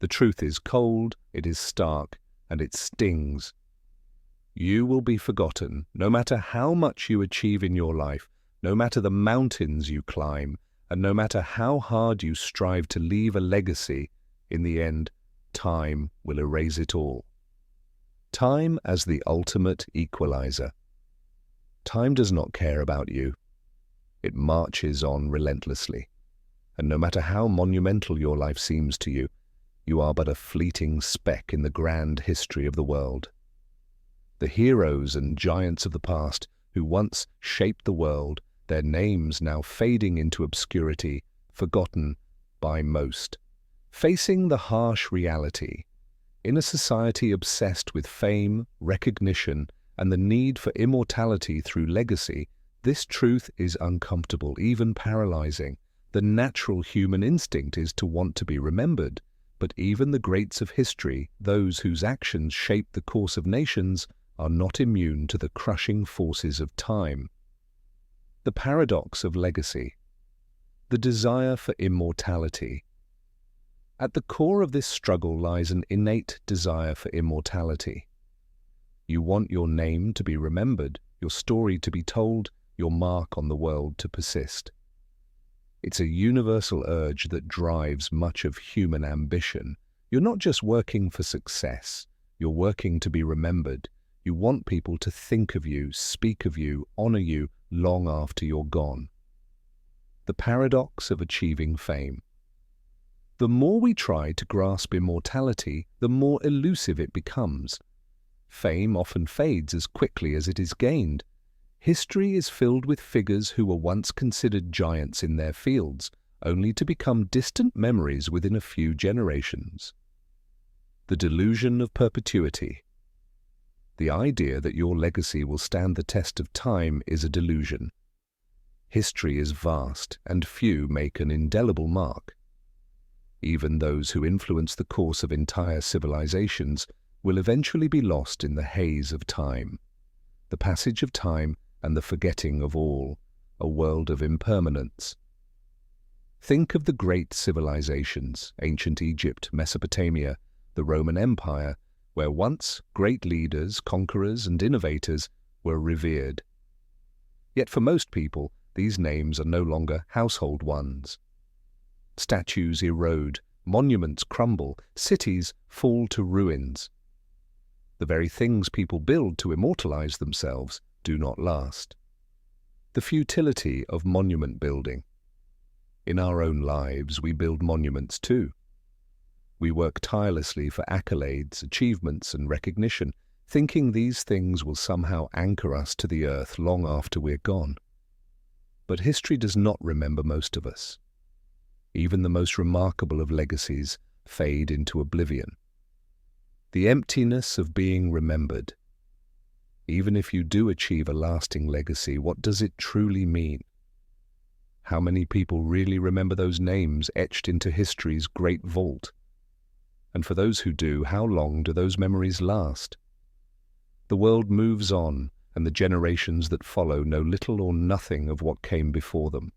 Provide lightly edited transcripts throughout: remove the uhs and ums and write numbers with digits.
The truth is cold, it is stark, and it stings. You will be forgotten, no matter how much you achieve in your life, no matter the mountains you climb, and no matter how hard you strive to leave a legacy. In the end, time will erase it all. Time as the ultimate equalizer. Time does not care about you. It marches on relentlessly. And no matter how monumental your life seems to you, you are but a fleeting speck in the grand history of the world. The heroes and giants of the past who once shaped the world, their names now fading into obscurity, forgotten by most. Facing the harsh reality, in a society obsessed with fame, recognition, and the need for immortality through legacy, this truth is uncomfortable, even paralyzing. The natural human instinct is to want to be remembered, but even the greats of history, those whose actions shape the course of nations, are not immune to the crushing forces of time. The paradox of legacy. The desire for immortality. At the core of this struggle lies an innate desire for immortality. You want your name to be remembered, your story to be told, your mark on the world to persist. It's a universal urge that drives much of human ambition. You're not just working for success, you're working to be remembered. You want people to think of you, speak of you, honor you long after you're gone. The paradox of achieving fame. The more we try to grasp immortality, the more elusive it becomes. Fame often fades as quickly as it is gained. History is filled with figures who were once considered giants in their fields, only to become distant memories within a few generations. The delusion of perpetuity. The idea that your legacy will stand the test of time is a delusion. History is vast, and few make an indelible mark. Even those who influence the course of entire civilizations will eventually be lost in the haze of time. The passage of time and the forgetting of all, a world of impermanence. Think of the great civilizations, ancient Egypt, Mesopotamia, the Roman Empire, where once great leaders, conquerors, and innovators were revered. Yet for most people, these names are no longer household ones. Statues erode, monuments crumble, cities fall to ruins. The very things people build to immortalize themselves do not last. The futility of monument building. In our own lives, we build monuments too. We work tirelessly for accolades, achievements, and recognition, thinking these things will somehow anchor us to the earth long after we're gone. But history does not remember most of us. Even the most remarkable of legacies fade into oblivion. The emptiness of being remembered. Even if you do achieve a lasting legacy, what does it truly mean? How many people really remember those names etched into history's great vault? And for those who do, how long do those memories last? The world moves on, and the generations that follow know little or nothing of what came before them.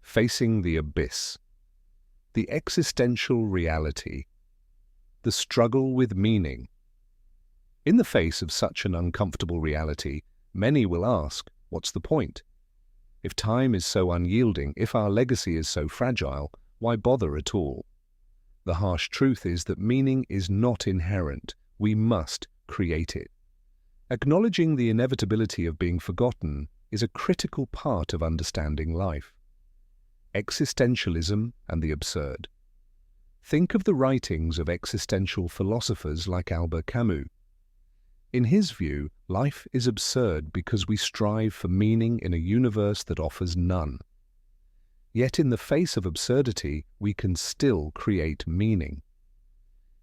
Facing the abyss. The existential reality. The struggle with meaning. In the face of such an uncomfortable reality, many will ask, what's the point? If time is so unyielding, if our legacy is so fragile, why bother at all? The harsh truth is that meaning is not inherent. We must create it. Acknowledging the inevitability of being forgotten is a critical part of understanding life. Existentialism and the absurd. Think of the writings of existential philosophers like Albert Camus. In his view, life is absurd because we strive for meaning in a universe that offers none. Yet in the face of absurdity, we can still create meaning.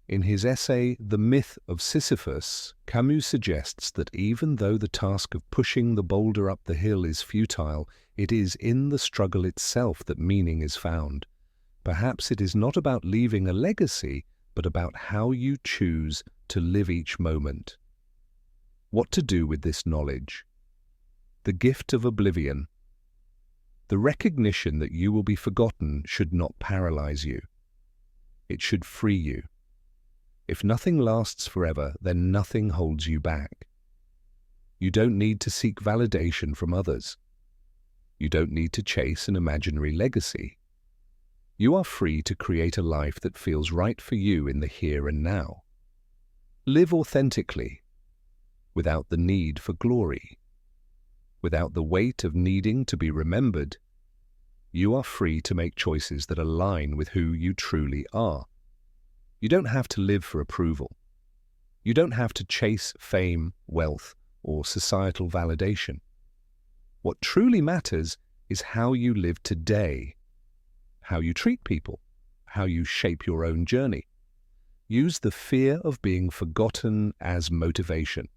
In his essay, The Myth of Sisyphus, Camus suggests that even though the task of pushing the boulder up the hill is futile, it is in the struggle itself that meaning is found. Perhaps it is not about leaving a legacy, but about how you choose to live each moment. What to do with this knowledge? The gift of oblivion. The recognition that you will be forgotten should not paralyze you. It should free you. If nothing lasts forever, then nothing holds you back. You don't need to seek validation from others. You don't need to chase an imaginary legacy. You are free to create a life that feels right for you in the here and now. Live authentically, without the need for glory. Without the weight of needing to be remembered, you are free to make choices that align with who you truly are. You don't have to live for approval. You don't have to chase fame, wealth, or societal validation. What truly matters is how you live today, how you treat people, how you shape your own journey. Use the fear of being forgotten as motivation.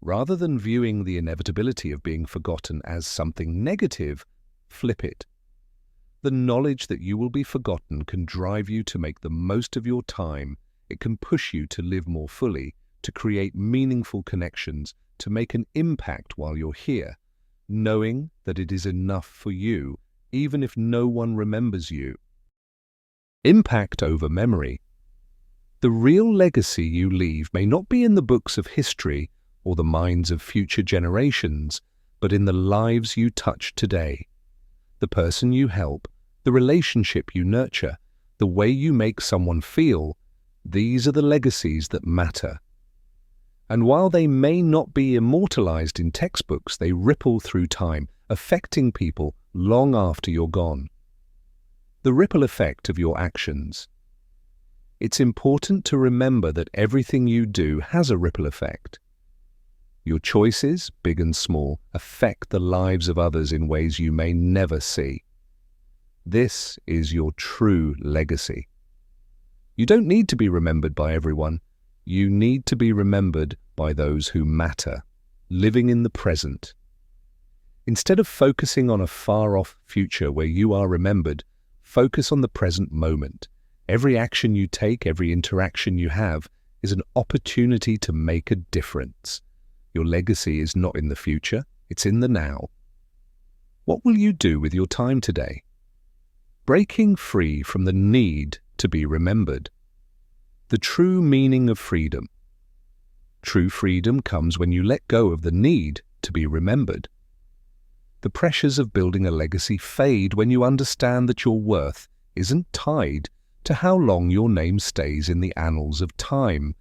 Rather than viewing the inevitability of being forgotten as something negative, flip it. The knowledge that you will be forgotten can drive you to make the most of your time. It can push you to live more fully, to create meaningful connections, to make an impact while you're here, knowing that it is enough for you, even if no one remembers you. Impact over memory. The real legacy you leave may not be in the books of history or the minds of future generations, but in the lives you touch today. The person you help, the relationship you nurture, the way you make someone feel, these are the legacies that matter. And while they may not be immortalized in textbooks, they ripple through time, affecting people long after you're gone. The ripple effect of your actions. It's important to remember that everything you do has a ripple effect. Your choices, big and small, affect the lives of others in ways you may never see. This is your true legacy. You don't need to be remembered by everyone. You need to be remembered by those who matter, living in the present. Instead of focusing on a far-off future where you are remembered, focus on the present moment. Every action you take, every interaction you have, is an opportunity to make a difference. Your legacy is not in the future, it's in the now. What will you do with your time today? Breaking free from the need to be remembered. The true meaning of freedom. True freedom comes when you let go of the need to be remembered. The pressures of building a legacy fade when you understand that your worth isn't tied to how long your name stays in the annals of time,